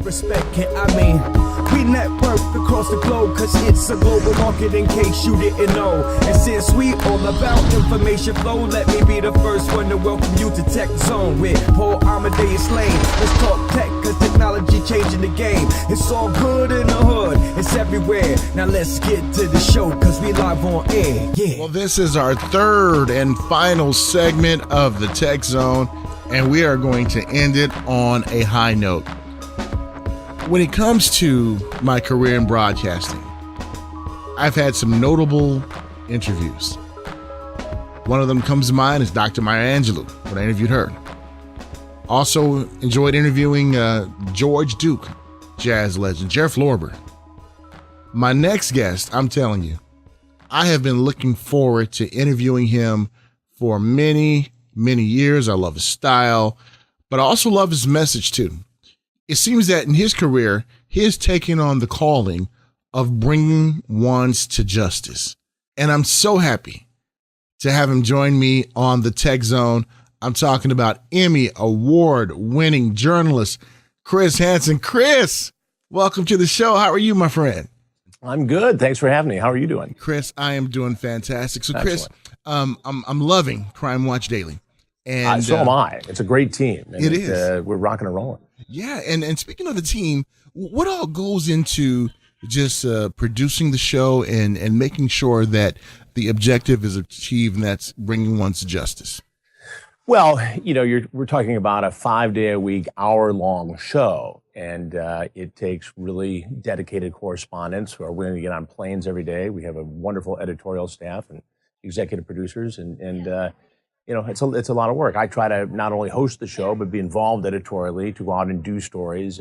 Respect it, I mean, we network across the globe, cause it's a global market in case you didn't know. And since we all about information flow, let me be the first one to welcome you to Tech Zone with Paul Amadeus Lane. Let's talk tech, cause technology changing the game. It's all good in the hood, it's everywhere. Now let's get to the show, cause we live on air, yeah. Well, this is our third and final segment of the Tech Zone, and we are going to end it on a high note. When it comes to my career in broadcasting, I've had some notable interviews. One of them comes to mind is Dr. Maya Angelou, when I interviewed her. Also enjoyed interviewing George Duke, jazz legend, Jeff Lorber. My next guest, I'm telling you, I have been looking forward to interviewing him for many, many years. I love his style, but I also love his message too. It seems that in his career, he has taken on the calling of bringing ones to justice. And I'm so happy to have him join me on the Tech Zone. I'm talking about Emmy Award winning journalist Chris Hansen. Chris, welcome to the show. How are you, my friend? I'm good. Thanks for having me. How are you doing? Chris, I am doing fantastic. So, Excellent. Chris, I'm loving Crime Watch Daily. And so am I. It's a great team. And it is. We're rocking and rolling. Yeah, and speaking of the team, what all goes into just producing the show and making sure that the objective is achieved, and that's bringing one to justice? Well, we're talking about a 5-day-a-week, hour-long show, and it takes really dedicated correspondents who are willing to get on planes every day. We have a wonderful editorial staff and executive producers, and it's a lot of work. I try to not only host the show, but be involved editorially to go out and do stories.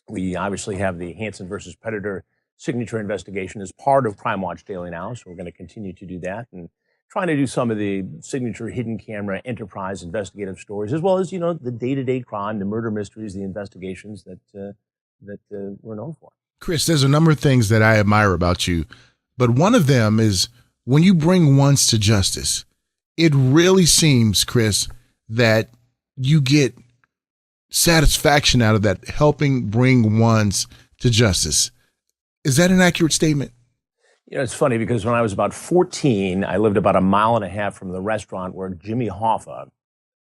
We obviously have the Hansen versus Predator signature investigation as part of Crime Watch Daily now, so we're going to continue to do that and trying to do some of the signature hidden camera enterprise investigative stories, as well as, the day-to-day crime, the murder mysteries, the investigations that we're known for. Chris, there's a number of things that I admire about you, but one of them is when you bring ones to justice. It really seems, Chris, that you get satisfaction out of that, helping bring ones to justice. Is that an accurate statement? It's funny because when I was about 14, I lived about a mile and a half from the restaurant where Jimmy Hoffa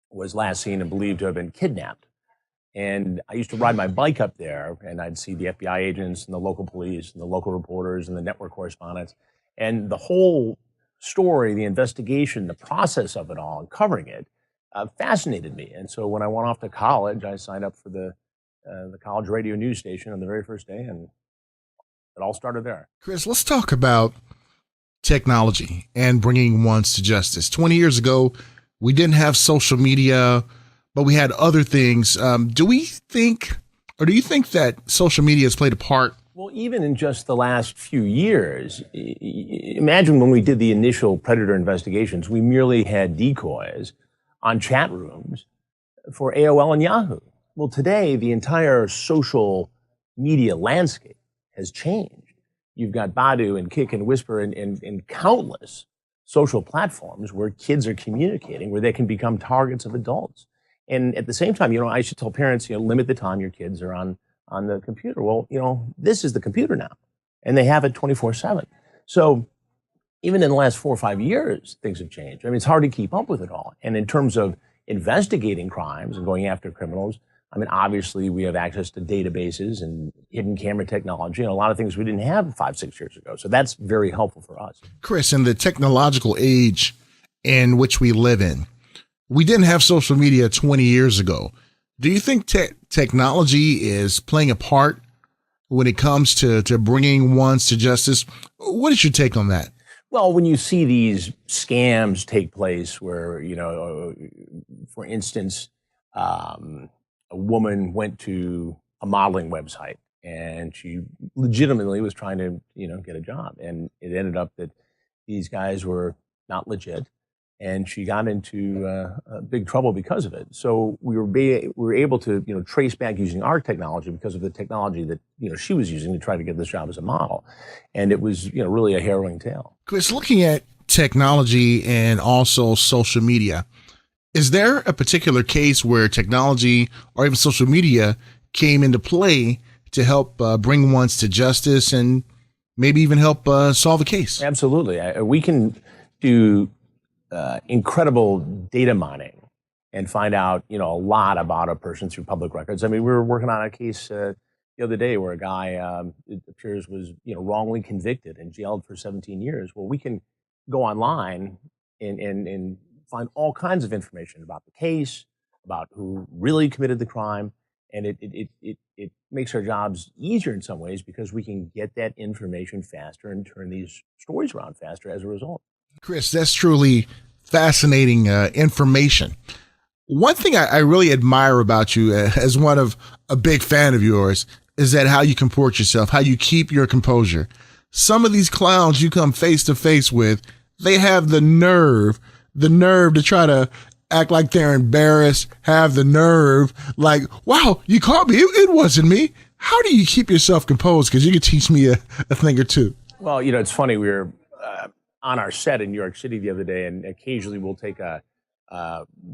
was last seen and believed to have been kidnapped. And I used to ride my bike up there, and I'd see the FBI agents and the local police and the local reporters and the network correspondents. And the whole story, the investigation, the process of it all, and covering it, fascinated me. And so when I went off to college, I signed up for the college radio news station on the very first day, and it all started there. Chris, let's talk about technology and bringing ones to justice. 20 years ago, we didn't have social media, but we had other things. Do you think that social media has played a part? Well, even in just the last few years, imagine when we did the initial Predator investigations, we merely had decoys on chat rooms for AOL and Yahoo. Well, today, the entire social media landscape has changed. You've got Badu and Kik and Whisper and countless social platforms where kids are communicating, where they can become targets of adults. And at the same time, I should tell parents, limit the time your kids are on the computer. Well, this is the computer now, and they have it 24/7. So even in the last 4 or 5 years, things have changed. I mean, it's hard to keep up with it all. And in terms of investigating crimes and going after criminals, I mean, obviously we have access to databases and hidden camera technology and a lot of things we didn't have 5, 6 years ago. So that's very helpful for us. Chris, in the technological age in which we live in, we didn't have social media 20 years ago. Do you think technology is playing a part when it comes to bringing ones to justice? What is your take on that? Well, when you see these scams take place where, for instance, a woman went to a modeling website and she legitimately was trying to, get a job. And it ended up that these guys were not legit. And she got into big trouble because of it. So we were able to, trace back using our technology because of the technology that, she was using to try to get this job as a model. And it was, really a harrowing tale. Chris, looking at technology and also social media, is there a particular case where technology or even social media came into play to help bring ones to justice and maybe even help solve a case. Absolutely. We can do incredible data mining and find out, a lot about a person through public records. I mean, we were working on a case the other day where a guy, it appears, was, wrongly convicted and jailed for 17 years. Well, we can go online and find all kinds of information about the case, about who really committed the crime. And it makes our jobs easier in some ways because we can get that information faster and turn these stories around faster as a result. Chris, that's truly fascinating information. One thing I really admire about you as a big fan of yours is that how you comport yourself, how you keep your composure. Some of these clowns you come face to face with, they have the nerve to try to act like they're embarrassed, have the nerve, like, wow, you caught me. It wasn't me. How do you keep yourself composed? Because you could teach me a thing or two. Well, it's funny. We were on our set in New York City the other day, and occasionally we'll take a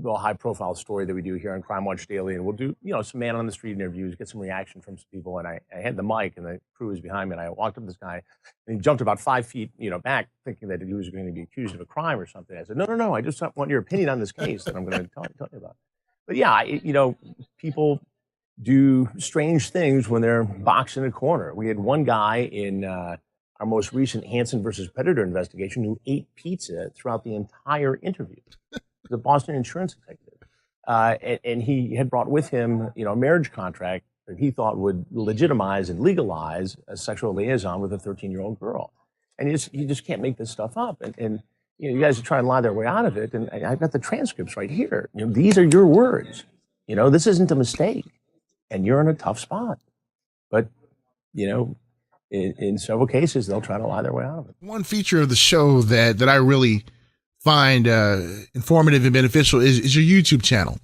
real high-profile story that we do here on Crime Watch Daily, and we'll do, some man-on-the-street interviews, get some reaction from some people, and I had the mic, and the crew was behind me, and I walked up to this guy, and he jumped about 5 feet, back, thinking that he was going to be accused of a crime or something. I said, no, I just want your opinion on this case that I'm going to tell you about. But yeah, people do strange things when they're boxed in a corner. We had one guy in our most recent Hansen versus Predator investigation who ate pizza throughout the entire interview. The Boston insurance executive. And he had brought with him, a marriage contract that he thought would legitimize and legalize a sexual liaison with a 13-year-old girl. And you just can't make this stuff up. And you guys are trying to lie their way out of it. And I've got the transcripts right here. These are your words. This isn't a mistake. And you're in a tough spot. But, in several cases, they'll try to lie their way out of it. One feature of the show that I really find informative and beneficial is your YouTube channel.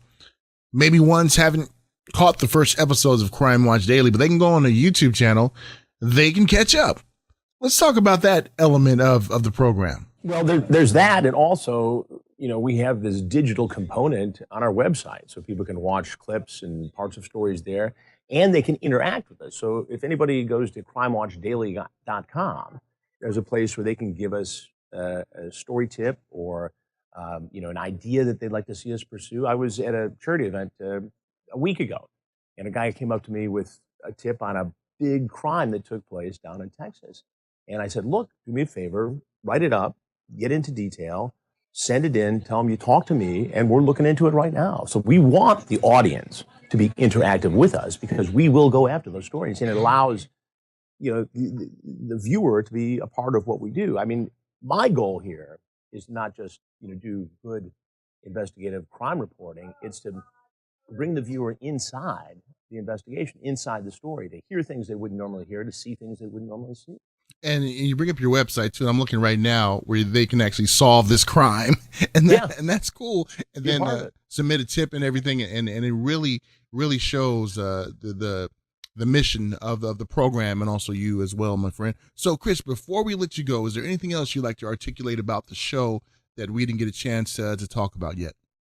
Maybe ones haven't caught the first episodes of Crime Watch Daily, but they can go on the YouTube channel. They can catch up. Let's talk about that element of the program. Well, there's that, and also, we have this digital component on our website, so people can watch clips and parts of stories there, and they can interact with us. So if anybody goes to crimewatchdaily.com, there's a place where they can give us a story tip or an idea that they'd like to see us pursue. I was at a charity event a week ago, and a guy came up to me with a tip on a big crime that took place down in Texas. And I said, look, do me a favor, write it up, get into detail, send it in, tell them you talked to me, and we're looking into it right now. So we want the audience to be interactive with us because we will go after those stories, and it allows the viewer to be a part of what we do. I mean, my goal here is not just do good investigative crime reporting. It's to bring the viewer inside the investigation, inside the story, to hear things they wouldn't normally hear, to see things they wouldn't normally see. And you bring up your website too. I'm looking right now where they can actually solve this crime, and that's cool. And then submit a tip and everything, and it really shows the mission of the program and also you as well, my friend. So, Chris, before we let you go, is there anything else you'd like to articulate about the show that we didn't get a chance to talk about yet?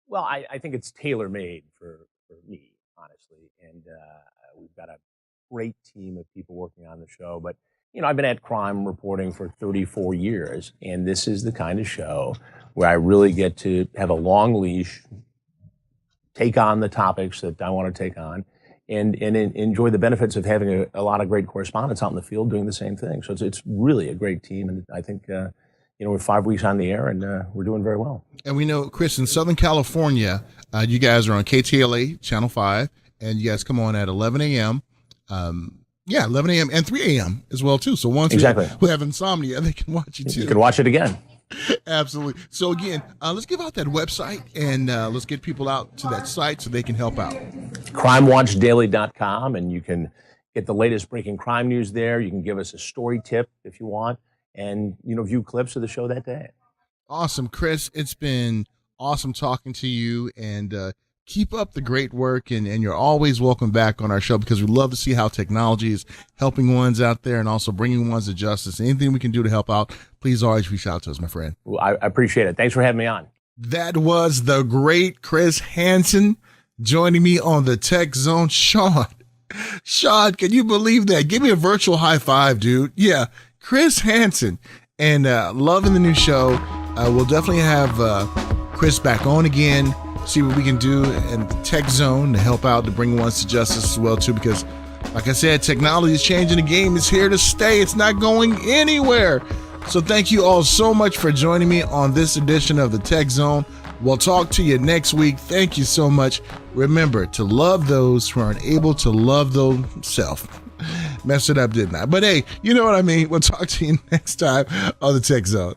Well, I think it's tailor-made for me, honestly. And we've got a great team of people working on the show. But, I've been at crime reporting for 34 years, and this is the kind of show where I really get to have a long leash, take on the topics that I want to take on, and enjoy the benefits of having a lot of great correspondents out in the field doing the same thing. So it's really a great team, and I think we're 5 weeks on the air, and we're doing very well. And we know, Chris, in Southern California, you guys are on KTLA Channel 5, and you guys come on at 11 a.m. 11 a.m. and 3 a.m. as well too. So once who have insomnia, they can watch it too. You can watch it again. Absolutely. So again, let's give out that website, and let's get people out to that site so they can help out. CrimeWatchDaily.com, and you can get the latest breaking crime news there. You can give us a story tip if you want, and view clips of the show that day. Awesome, Chris. It's been awesome talking to you, and keep up the great work, and you're always welcome back on our show because we love to see how technology is helping ones out there and also bringing ones to justice. Anything we can do to help out, please always reach out to us, my friend. Well, I appreciate it. Thanks for having me on. That was the great Chris Hansen joining me on the Tech Zone. Sean, Sean, can you believe that? Give me a virtual high five, dude. Yeah, Chris Hansen. And loving the new show. We'll definitely have Chris back on again, see what we can do in the tech zone to help out to bring ones to justice as well, too, because like I said, technology is changing the game. It's here to stay. It's not going anywhere. So thank you all so much for joining me on this edition of the Tech Zone. We'll talk to you next week. Thank you so much. Remember to love those who aren't able to love themselves. Messed it up, didn't I? But hey, you know what I mean. We'll talk to you next time on the Tech Zone.